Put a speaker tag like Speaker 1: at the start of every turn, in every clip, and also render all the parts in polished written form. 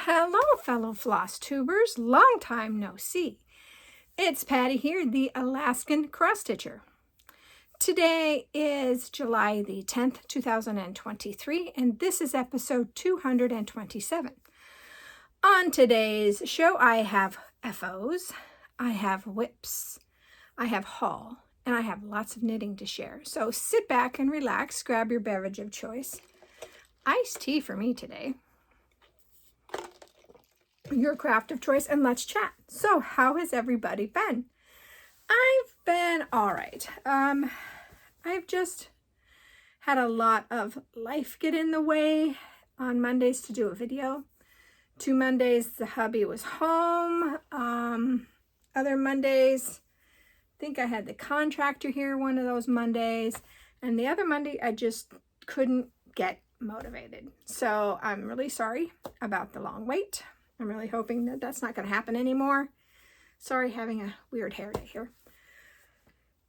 Speaker 1: Hello, fellow floss tubers. Long time no see. It's Patty here, the Alaskan cross stitcher. Today is July the 10th, 2023, and this is episode 227. On today's show, I have FOs, I have whips, I have haul, and I have lots of knitting to share. So sit back and relax, grab your beverage of choice. Iced tea for me today. Your craft of choice, and let's chat. So how has everybody been? I've been all right. I've just had a lot of life get in the way on Mondays to do a video. 2 Mondays the hubby was home. Other Mondays, I think I had the contractor here one of those Mondays, and the other Monday I just couldn't get motivated. So I'm really sorry about the long wait. I'm really hoping that that's not going to happen anymore. Sorry, having a weird hair day here.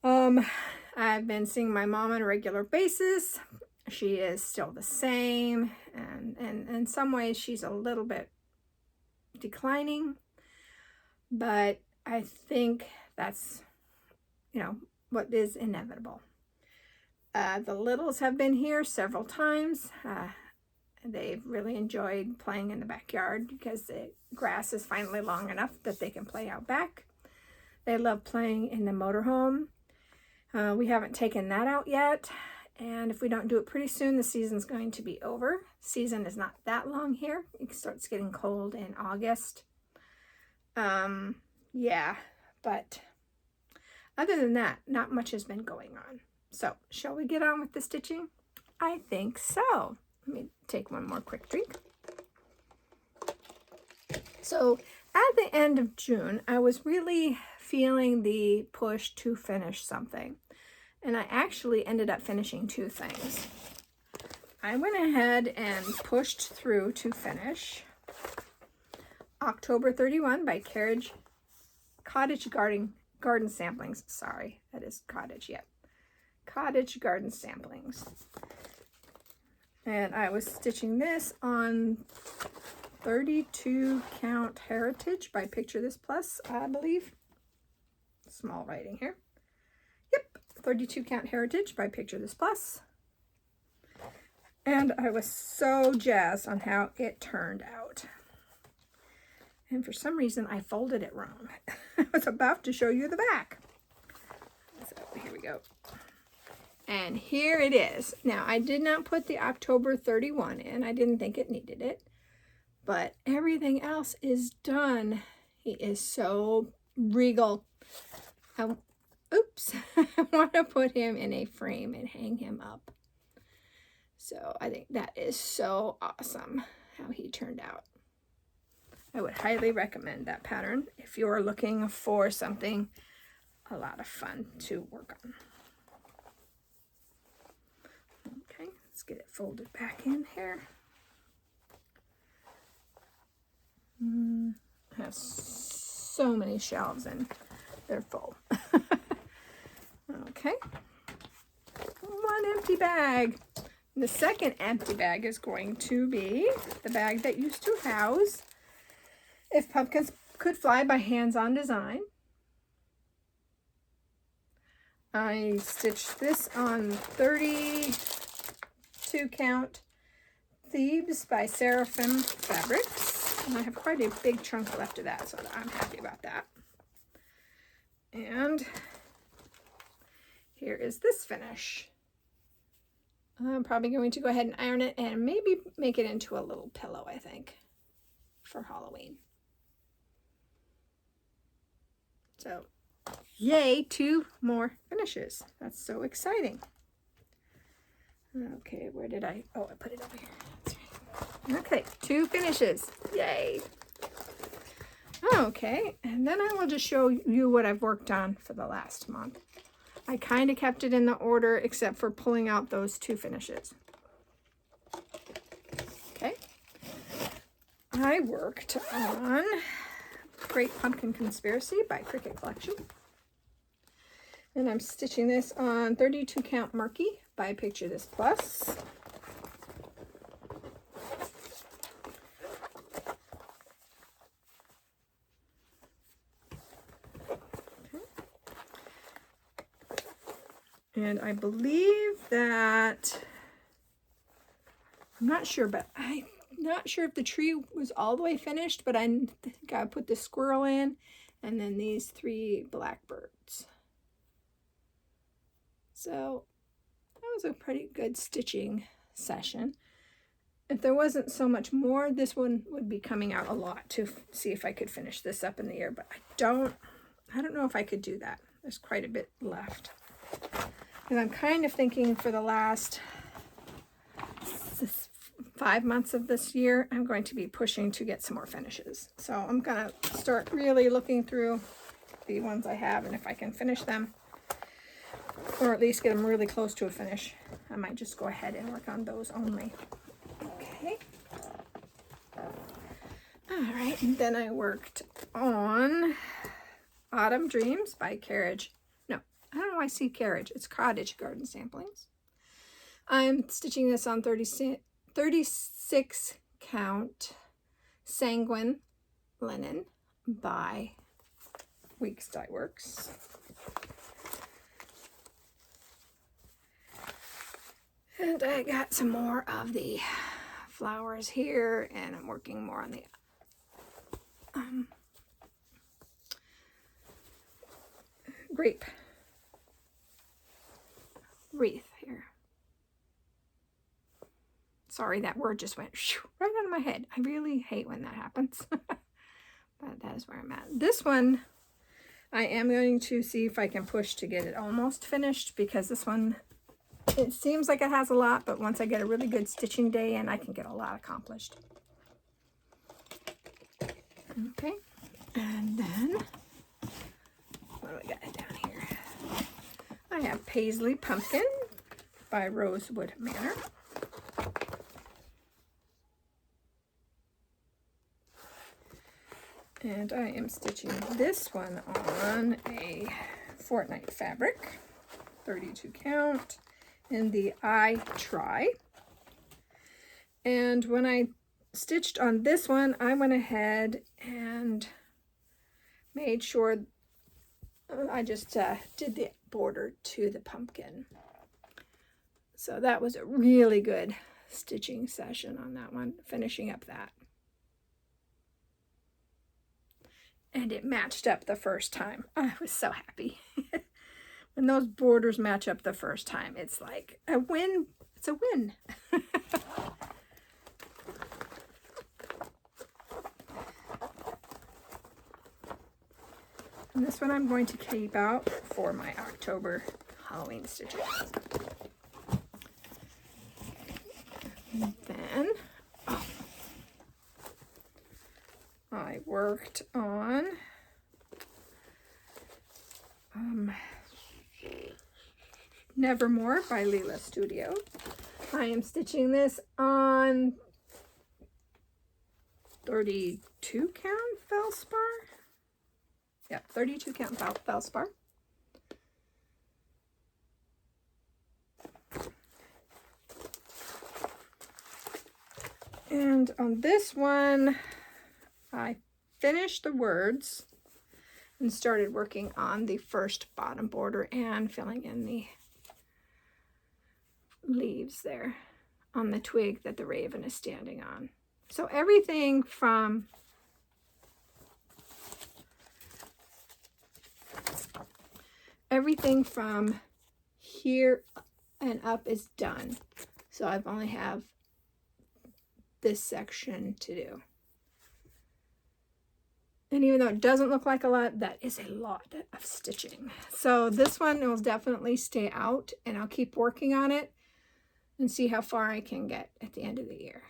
Speaker 1: I've been seeing my mom on a regular basis. She is still the same, and in some ways she's a little bit declining, but I think that's, what is inevitable. The littles have been here several times. They've really enjoyed playing in the backyard because the grass is finally long enough that they can play out back. They love playing in the motorhome. We haven't taken that out yet, and if we don't do it pretty soon, the season's going to be over. Season is not that long here. It starts getting cold in August. Yeah, but other than that, not much has been going on. So, shall we get on with the stitching? I think so. Let me take one more quick drink. So at the end of June, I was really feeling the push to finish something. And I actually ended up finishing 2 things. I went ahead and pushed through to finish October 31 by Cottage Garden Samplings. Sorry, that is cottage, yet. Cottage Garden Samplings. And I was stitching this on 32 count Heritage by Picture This Plus, I believe. Small writing here. Yep, 32 count Heritage by Picture This Plus. And I was so jazzed on how it turned out. And for some reason, I folded it wrong. I was about to show you the back. So here we go. And here it is. Now, I did not put the October 31 in. I didn't think it needed it. But everything else is done. He is so regal. Oops. I want to put him in a frame and hang him up. So I think that is so awesome how he turned out. I would highly recommend that pattern if you're looking for something a lot of fun to work on. Okay, let's get it folded back in here. It has so many shelves and they're full. Okay, 1 empty bag. The second empty bag is going to be the bag that used to house If Pumpkins Could Fly by Hands On Design. I stitched this on 32 count Thebes by Seraphim Fabrics. And I have quite a big chunk left of that, so I'm happy about that. And here is this finish. I'm probably going to go ahead and iron it and maybe make it into a little pillow, I think, for Halloween. So, yay, 2 more finishes. That's so exciting. Okay, where did I put it over here. That's right. Okay, 2 finishes. Yay. Okay, and then I will just show you what I've worked on for the last month. I kind of kept it in the order except for pulling out those 2 finishes. Okay. I worked on Great Pumpkin Conspiracy by Cricket Collection. And I'm stitching this on 32 count Murky by Picture This Plus. And I believe that, I'm not sure, but I'm not sure if the tree was all the way finished, but I think I put the squirrel in, and then these 3 blackbirds. So that was a pretty good stitching session. If there wasn't so much more, this one would be coming out a lot to see if I could finish this up in the year, but I don't know if I could do that. There's quite a bit left. And I'm kind of thinking for the last 5 months of this year, I'm going to be pushing to get some more finishes. So I'm going to start really looking through the ones I have, and if I can finish them, or at least get them really close to a finish, I might just go ahead and work on those only. Okay. All right, and then I worked on Autumn Dreams by Carriage. No, I don't know why I see Carriage. It's Cottage Garden Samplings. I'm stitching this on 36 count Sanguine Linen by Weeks Dye Works. And I got some more of the flowers here, and I'm working more on the grape wreath here. Sorry, that word just went right out of my head. I really hate when that happens. But that is where I'm at. This one, I am going to see if I can push to get it almost finished, because this one, it seems like it has a lot, but once I get a really good stitching day in, I can get a lot accomplished. Okay, and then, what do I got down here? I have Paisley Pumpkin by Rosewood Manor. And I am stitching this one on a Fortnite fabric, 32 count, in the I Try. And when I stitched on this one, I went ahead and made sure I just did the border to the pumpkin. So that was a really good stitching session on that one, finishing up that. And it matched up the first time. I was so happy. When those borders match up the first time, it's like a win. It's a win. And this one I'm going to keep out for my October Halloween stitches. And then I worked on Nevermore by Leela Studio. I am stitching this on 32 count Felspar. Yeah, 32 count Felspar. And on this one, I finished the words and started working on the first bottom border and filling in the leaves there on the twig that the raven is standing on. So everything from here and up is done. So I've only have this section to do. And even though it doesn't look like a lot, that is a lot of stitching. So this one will definitely stay out, and I'll keep working on it and see how far I can get at the end of the year.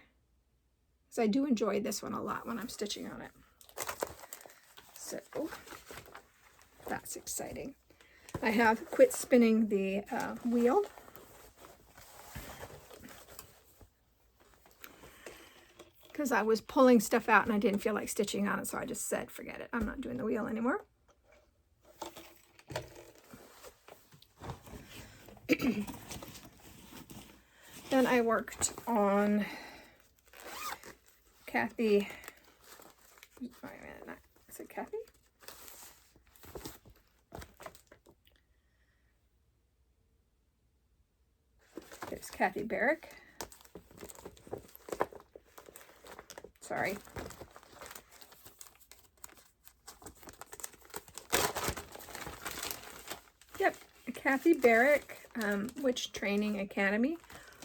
Speaker 1: So I do enjoy this one a lot when I'm stitching on it. So that's exciting. I have quit spinning the wheel. Because I was pulling stuff out and I didn't feel like stitching on it, so I just said, forget it. I'm not doing the wheel anymore. Then I worked on Kathy. Wait a minute, is it Kathy? There's Kathy Barrick. Sorry. Yep, Kathy Barrick, Witch Training Academy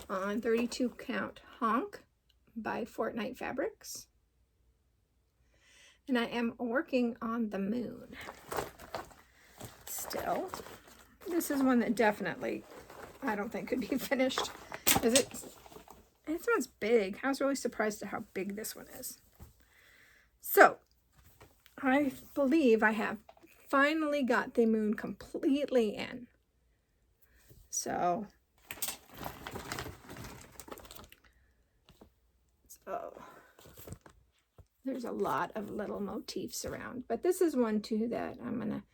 Speaker 1: on 32 count honk by Fortnite Fabrics. And I am working on the moon still. This is one that definitely I don't think could be finished, because this one's big. I was really surprised at how big this one is. So I believe I have finally got the moon completely in. So there's a lot of little motifs around, but this is one too that I'm gonna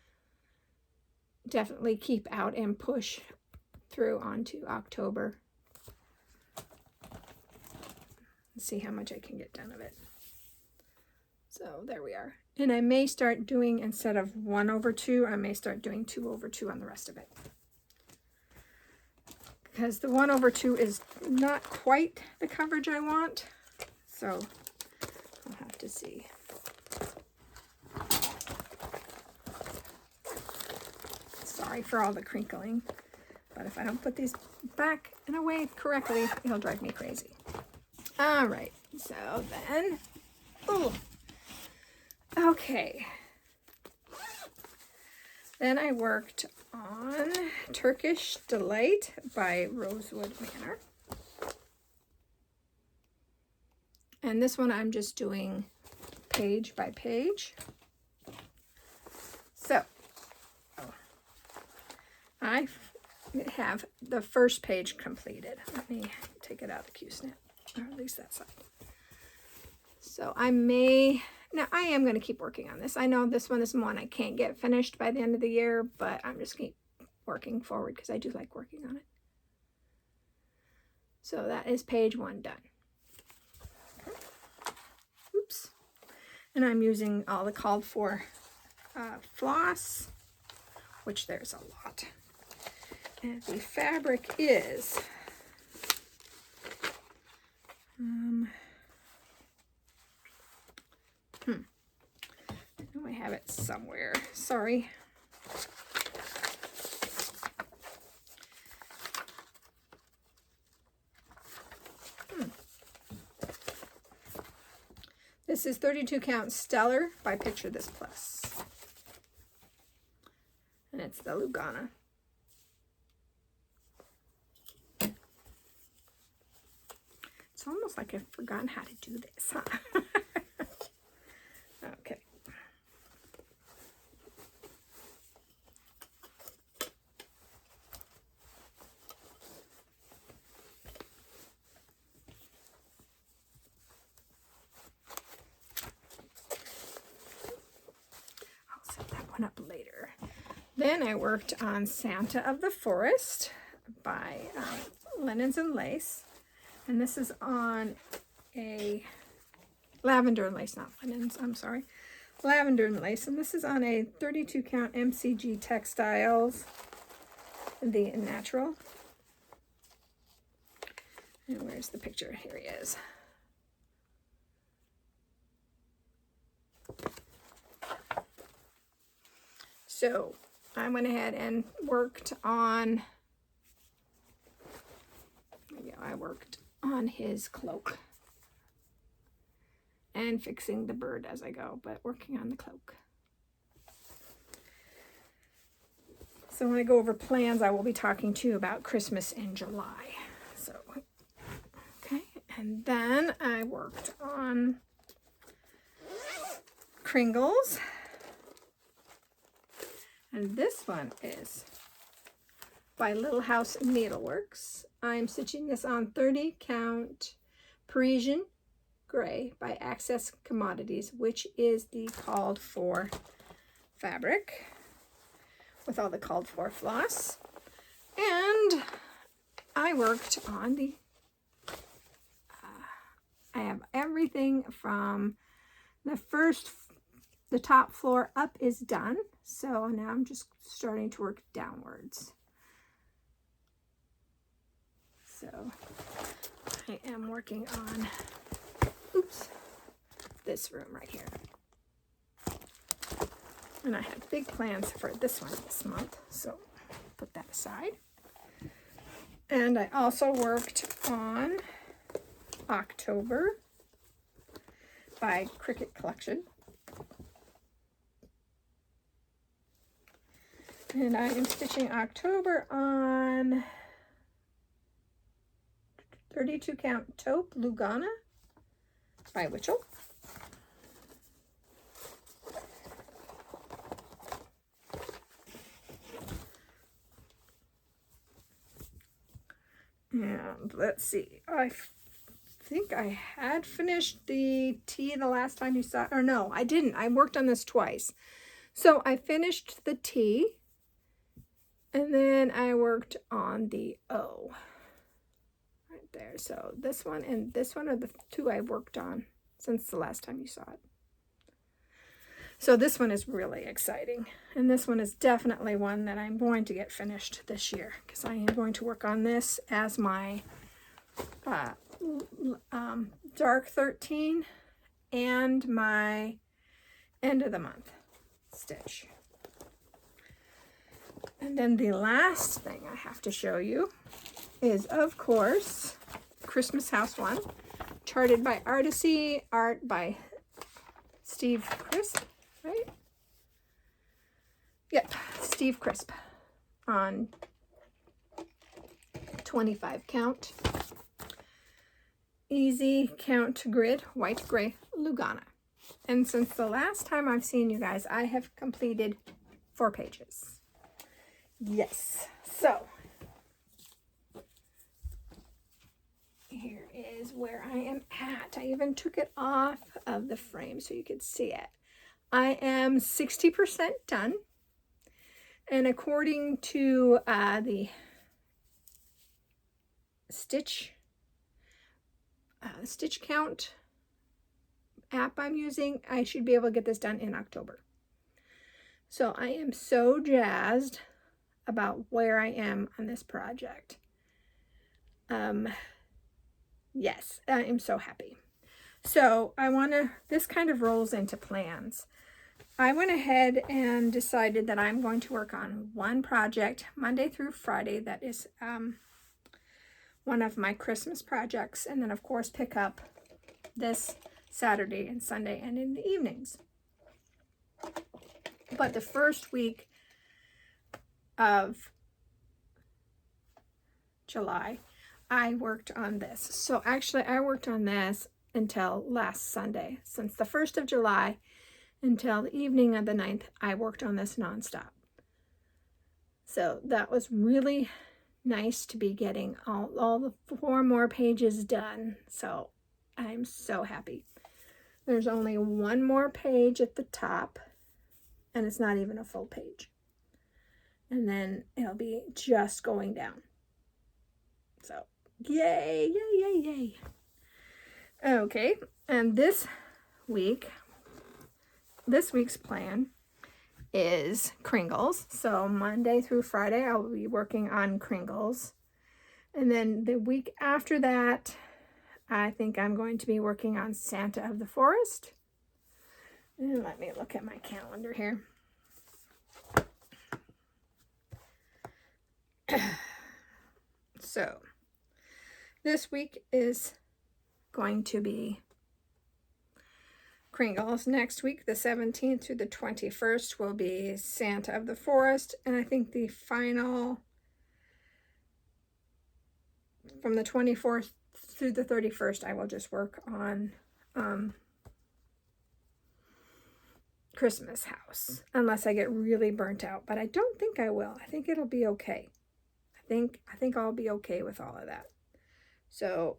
Speaker 1: definitely keep out and push through onto October. See how much I can get done of it. So there we are. And I may start doing, instead of 1/2, I may start doing 2/2 on the rest of it. Because the 1/2 is not quite the coverage I want. So I'll have to see. Sorry for all the crinkling, but if I don't put these back in a way correctly, it'll drive me crazy. All right, so then, okay. Then I worked on Turkish Delight by Rosewood Manor. And this one I'm just doing page by page. So, I have the first page completed. Let me take it out of the Q-snap, or at least that side. So now I am going to keep working on this. I know this one is one I can't get finished by the end of the year, but I'm just keep working forward because I do like working on it. So that is page 1 done. Okay. Oops. And I'm using all the called for floss, which there's a lot. And the fabric is I know I have it somewhere. Sorry. This is 32 count Stellar by Picture This Plus. And it's the Lugana. It's almost like I've forgotten how to do this, huh? Okay. I'll set that one up later. Then I worked on Santa of the Forest by Linens and Lace. And this is on a lavender and lace, not linens, I'm sorry. Lavender and lace. And this is on a 32 count MCG Textiles, the natural. And where's the picture? Here he is. So I went ahead and worked on, I worked on his cloak and fixing the bird as I go, but working on the cloak. So when I go over plans, I will be talking to you about Christmas in July. So, okay. And then I worked on Kringles. And this one is by Little House Needleworks. I'm stitching this on 30 count Parisian Gray by Access Commodities, which is the called for fabric with all the called for floss. And I worked on the, I have everything from the top floor up is done. So now I'm just starting to work downwards. So I am working on, oops, this room right here. And I have big plans for this one this month, so put that aside. And I also worked on October by Cricut Collection. And I am stitching October on 32 count taupe Lugana by Witchell. And let's see, I think I had finished the tea the last time you saw, or no, I didn't. I worked on this twice. So I finished the tea, and then I worked on the O right there. So this one and this one are the two I worked on since the last time you saw it. So this one is really exciting, and this one is definitely one that I'm going to get finished this year, because I am going to work on this as my dark 13 and my end of the month stitch. And then the last thing I have to show you is, of course, Christmas House one, charted by Artisy, art by Steve Crisp, right? Yep, Steve Crisp on 25 count. Easy count grid, white gray Lugana. And since the last time I've seen you guys, I have completed 4 pages. Yes, so here is where I am at. I even took it off of the frame so you could see it. I am 60% done, and according to the stitch count app I'm using, I should be able to get this done in October. So I am so jazzed about where I am on this project. Yes, I am so happy. So this kind of rolls into plans. I went ahead and decided that I'm going to work on one project Monday through Friday that is one of my Christmas projects, and then of course pick up this Saturday and Sunday and in the evenings. But the first week of July, I worked on this. So actually I worked on this until last Sunday. Since the 1st of July until the evening of the 9th, I worked on this nonstop. So that was really nice to be getting all the 4 more pages done. So I'm so happy. There's only 1 more page at the top, and it's not even a full page. And then it'll be just going down. So yay, yay, yay, yay. Okay, and this week's plan is Kringles. So Monday through Friday, I'll be working on Kringles. And then the week after that, I think I'm going to be working on Santa of the Forest. And let me look at my calendar here. So this week is going to be Kringles. Next week, the 17th through the 21st, will be Santa of the Forest. And I think the final, from the 24th through the 31st, I will just work on Christmas House, unless I get really burnt out. But I don't think I will. I think it'll be okay. I think I'll be okay with all of that. So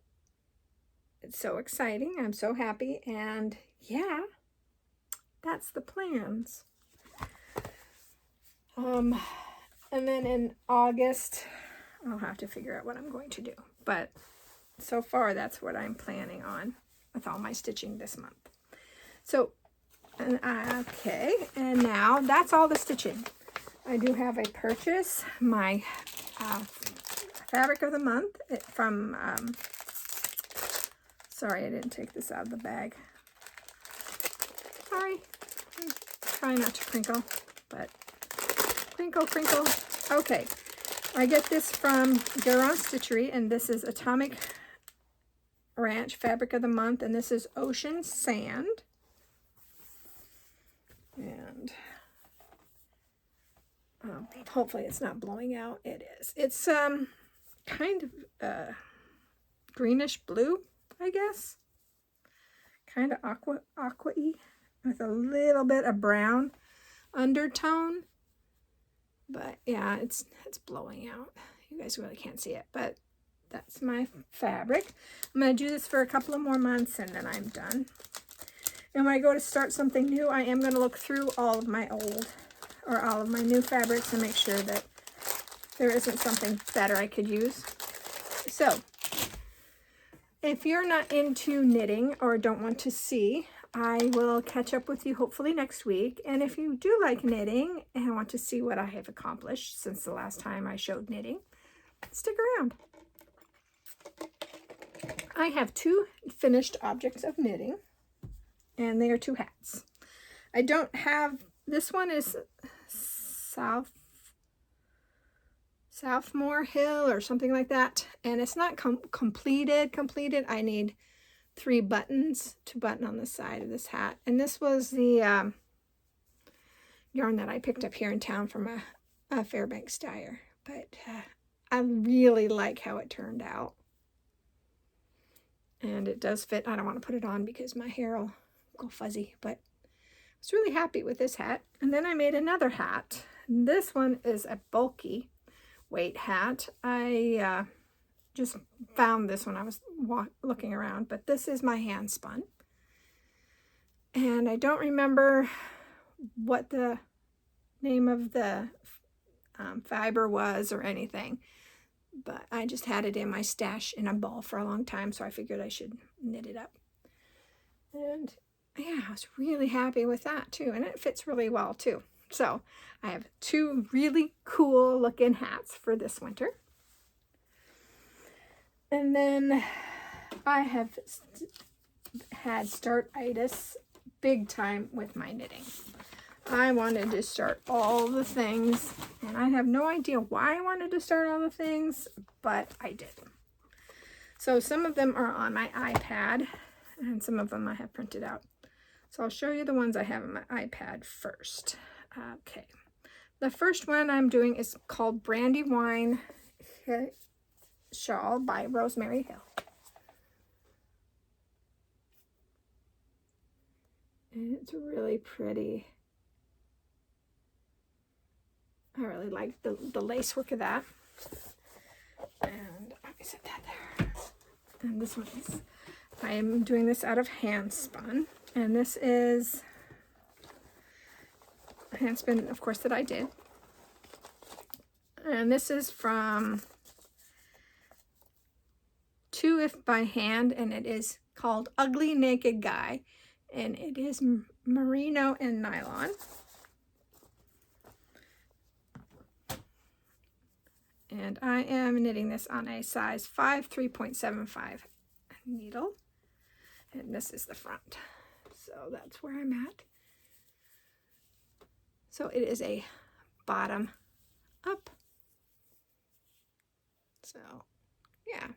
Speaker 1: it's so exciting. I'm so happy. And yeah, that's the plans. And then in August, I'll have to figure out what I'm going to do. But so far, that's what I'm planning on with all my stitching this month. So, okay, and now that's all the stitching. I do have a purchase, my fabric of the month from, sorry, I didn't take this out of the bag. Sorry. Try not to crinkle, but crinkle, crinkle. Okay. I get this from Garon Stitchery, and this is Atomic Ranch Fabric of the Month, and this is Ocean Sand. And hopefully it's not blowing out. It is. It's kind of greenish blue, I guess. Kind of aqua-y with a little bit of brown undertone. But yeah, it's blowing out. You guys really can't see it, but that's my fabric. I'm going to do this for a couple of more months and then I'm done. And when I go to start something new, I am going to look through all of my old or all of my new fabrics and make sure that there isn't something better I could use. So, if you're not into knitting or don't want to see, I will catch up with you hopefully next week. And if you do like knitting and want to see what I have accomplished since the last time I showed knitting, stick around. I have 2 finished objects of knitting, and they are 2 hats. I don't have, this one is Southmore Hill or something like that, and it's not completed. I need 3 buttons to button on the side of this hat. And this was the yarn that I picked up here in town from a Fairbanks dyer. But I really like how it turned out. And it does fit. I don't want to put it on because my hair will go fuzzy. But I was really happy with this hat. And then I made another hat. This one is a bulky weight hat. I just found this when I was looking around, but this is my hand spun. And I don't remember what the name of the fiber was or anything, but I just had it in my stash in a ball for a long time, so I figured I should knit it up. And yeah, I was really happy with that too, and it fits really well too. So I have 2 really cool looking hats for this winter. And then I have had startitis big time with my knitting. I wanted to start all the things, and I have no idea why I wanted to start all the things, but I did. So some of them are on my iPad, and some of them I have printed out. So I'll show you the ones I have on my iPad first. Okay. The first one I'm doing is called Brandywine Shawl by Rosemary Hill. And it's really pretty. I really like the lace work of that. And let me set that there. And this one is, I am doing this out of hand spun. And this is a hand spin, of course, that I did. And this is from 2 If by Hand, and it is called Ugly Naked Guy, and it is merino and nylon. And I am knitting this on a size 5 3.75 needle, and this is the front, so that's where I'm at. So it is a bottom up. So yeah,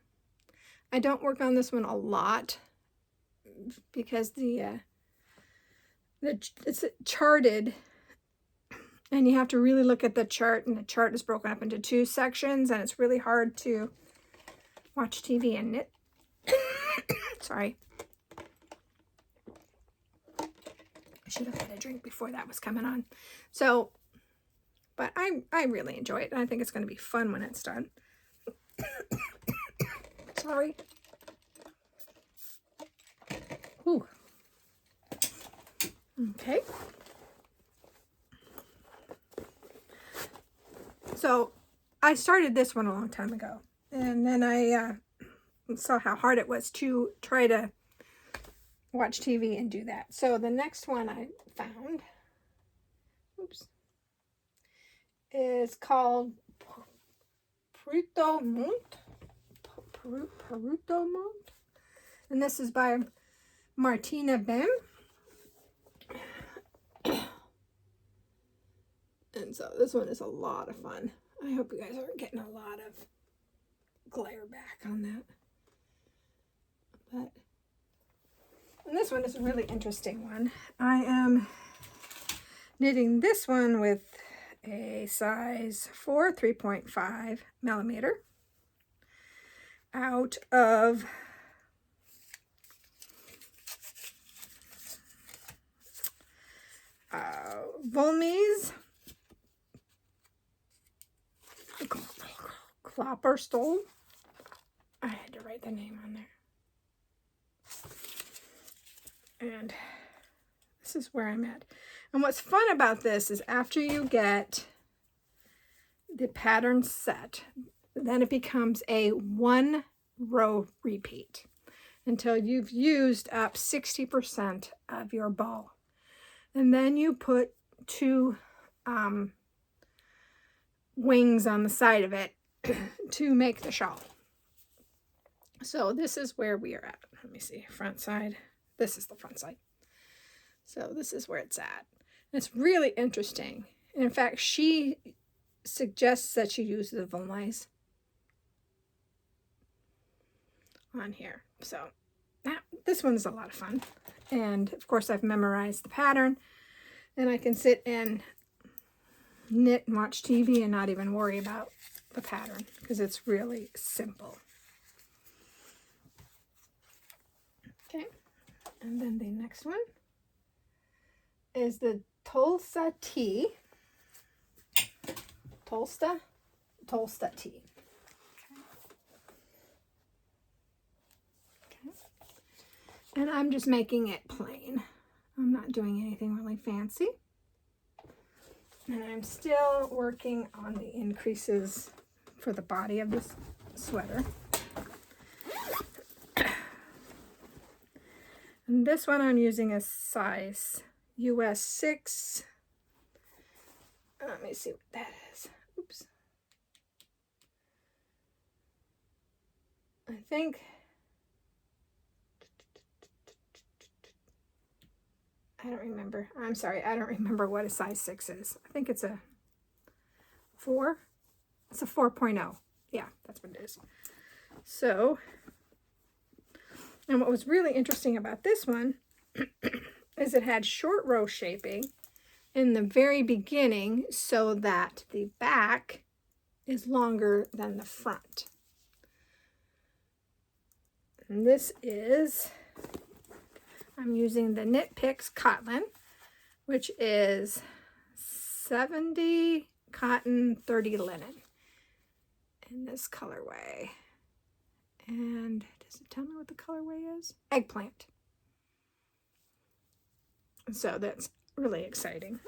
Speaker 1: I don't work on this one a lot because it's charted, and you have to really look at the chart, and the chart is broken up into 2 sections, and it's really hard to watch TV and knit. Sorry. I should have had a drink before that was coming on. So, but I really enjoy it, and I think it's going to be fun when it's done. Sorry. Ooh. Okay. So I started this one a long time ago, and then I saw how hard it was to try to watch TV and do that. So the next one I found, oops, is called Peruto Mont. Peruto Mont. And this is by Martina Bem. And so this one is a lot of fun. I hope you guys aren't getting a lot of glare back on that. But, and this one is a really interesting one. I am knitting this one with a size 4, 3.5 millimeter out of Volney's Klapperstol. I had to write the name on there. And this is where I'm at. And what's fun about this is after you get the pattern set, then it becomes a 1 row repeat until you've used up 60% of your ball. And then you put 2 wings on the side of it to make the shawl. So this is where we are at. Let me see, front side. This is the front side. So this is where it's at. And it's really interesting. And in fact, she suggests that you use the Volney's on here. So this one's a lot of fun. And of course I've memorized the pattern, and I can sit and knit and watch TV and not even worry about the pattern because it's really simple. Okay, and then the next one is the Tulsa tea. Tulsa tea. And I'm just making it plain. I'm not doing anything really fancy. And I'm still working on the increases for the body of this sweater. And this one I'm using a size US 6. Let me see what that is. Oops. I think I don't remember. I'm sorry. I don't remember what a size 6 is. I think it's a 4. It's a 4.0. Yeah, that's what it is. So, and what was really interesting about this one is it had short row shaping in the very beginning so that the back is longer than the front. And this is, I'm using the Knit Picks Cotton, which is 70 cotton, 30 linen in this colorway. And does it tell me what the colorway is? Eggplant. So that's really exciting.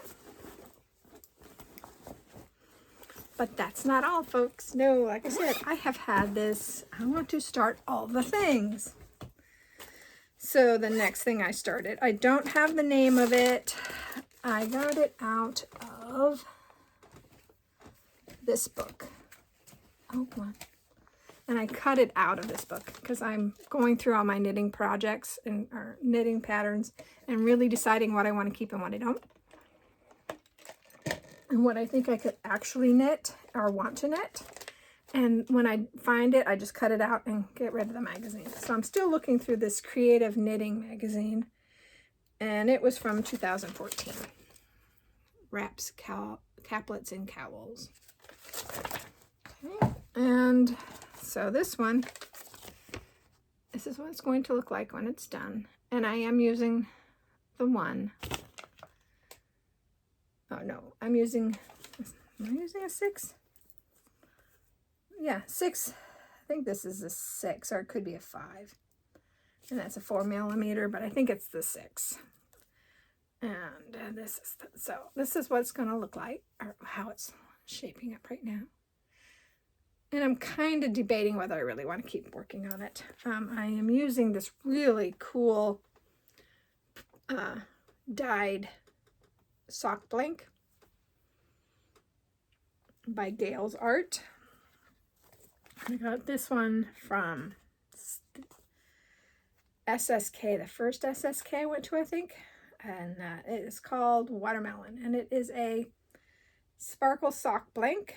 Speaker 1: But that's not all, folks. No, like I said, I have had this. I want to start all the things. So the next thing I started, I don't have the name of it. I got it out of this book. Oh, come on. And I cut it out of this book because I'm going through all my knitting projects and or knitting patterns and really deciding what I want to keep and what I don't. And what I think I could actually knit or want to knit. And when I find it, I just cut it out and get rid of the magazine. So I'm still looking through this Creative Knitting magazine. And it was from 2014. Wraps, caplets, and cowls. Okay. And so this one, this is what it's going to look like when it's done. And I am using the one. Oh no, am I using a 6? Yeah, 6. I think this is a 6, or it could be a 5. And that's a 4 millimeter, but I think it's the 6. And this is what it's going to look like, or how it's shaping up right now. And I'm kind of debating whether I really want to keep working on it. I am using this really cool dyed sock blank by Gail's Art. I got this one from SSK, the first SSK I went to, I think. And it is called Watermelon. And it is a sparkle sock blank.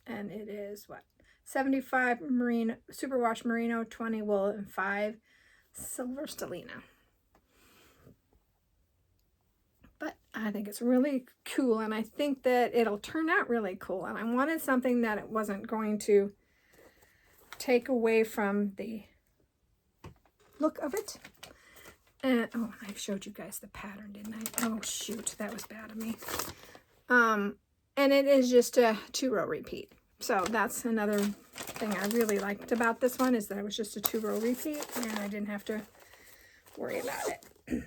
Speaker 1: And it is what? 75 merino, superwash merino, 20 wool, and 5 silver stellina. But I think it's really cool, and I think that it'll turn out really cool. And I wanted something that it wasn't going to take away from the look of it. And oh, I showed you guys the pattern, didn't I? Oh shoot, that was bad of me. And it is just a 2-row repeat. So that's another thing I really liked about this one, is that it was just a 2-row repeat and I didn't have to worry about it.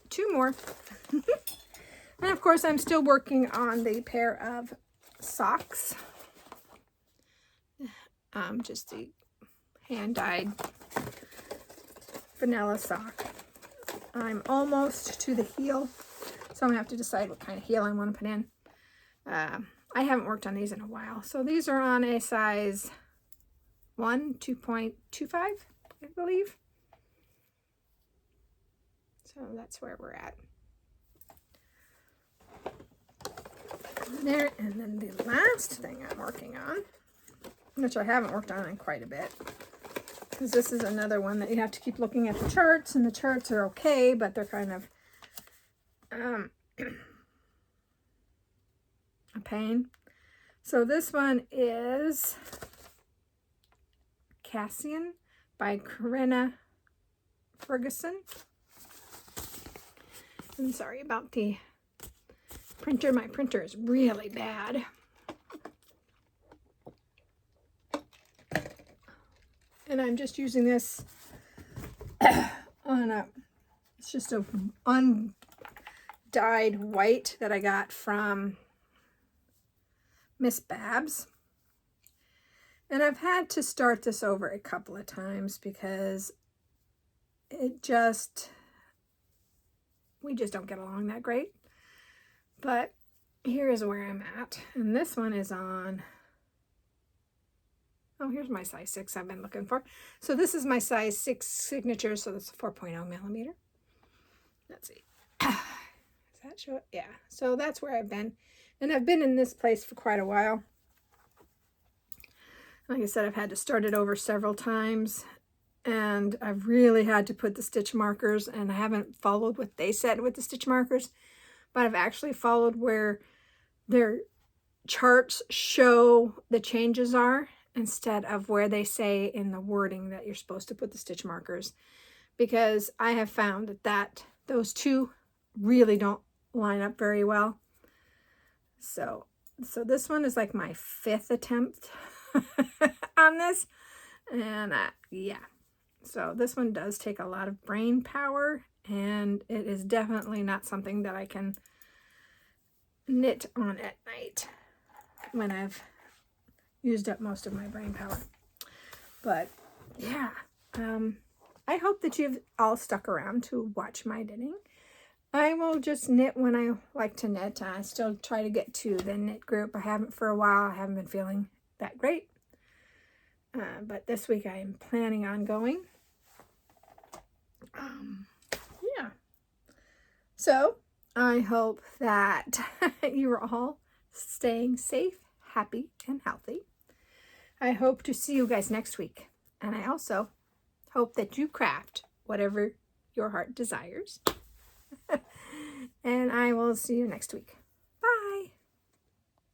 Speaker 1: 2 more. And of course I'm still working on the pair of socks. Just the hand-dyed vanilla sock. I'm almost to the heel, so I'm gonna have to decide what kind of heel I want to put in. I haven't worked on these in a while. So these are on a size 1, 2.25, I believe. So that's where we're at. There, and then the last thing I'm working on, which I haven't worked on in quite a bit, because this is another one that you have to keep looking at the charts, and the charts are okay, but they're kind of a pain. So this one is Cassian by Corinna Ferguson. I'm sorry about the printer. My printer is really bad. And I'm just using this on it's just a undyed white that I got from Miss Babs. And I've had to start this over a couple of times because we just don't get along that great. But here is where I'm at. And this one is on, oh, here's my size 6 I've been looking for. So this is my size 6 signature, so that's 4.0 millimeter. Let's see. Does that show it? Yeah. So that's where I've been. And I've been in this place for quite a while. Like I said, I've had to start it over several times. And I've really had to put the stitch markers, and I haven't followed what they said with the stitch markers, but I've actually followed where their charts show the changes are instead of where they say in the wording that you're supposed to put the stitch markers, because I have found that those two really don't line up very well. So this one is like my 5th attempt on this, and yeah. So this one does take a lot of brain power, and it is definitely not something that I can knit on at night when I've used up most of my brain power. But yeah, I hope that you've all stuck around to watch my knitting. I will just knit when I like to knit. I still try to get to the knit group. I haven't for a while. I haven't been feeling that great. But this week I am planning on going. Yeah. So I hope that you are all staying safe, happy, and healthy. I hope to see you guys next week. And I also hope that you craft whatever your heart desires. And I will see you next week.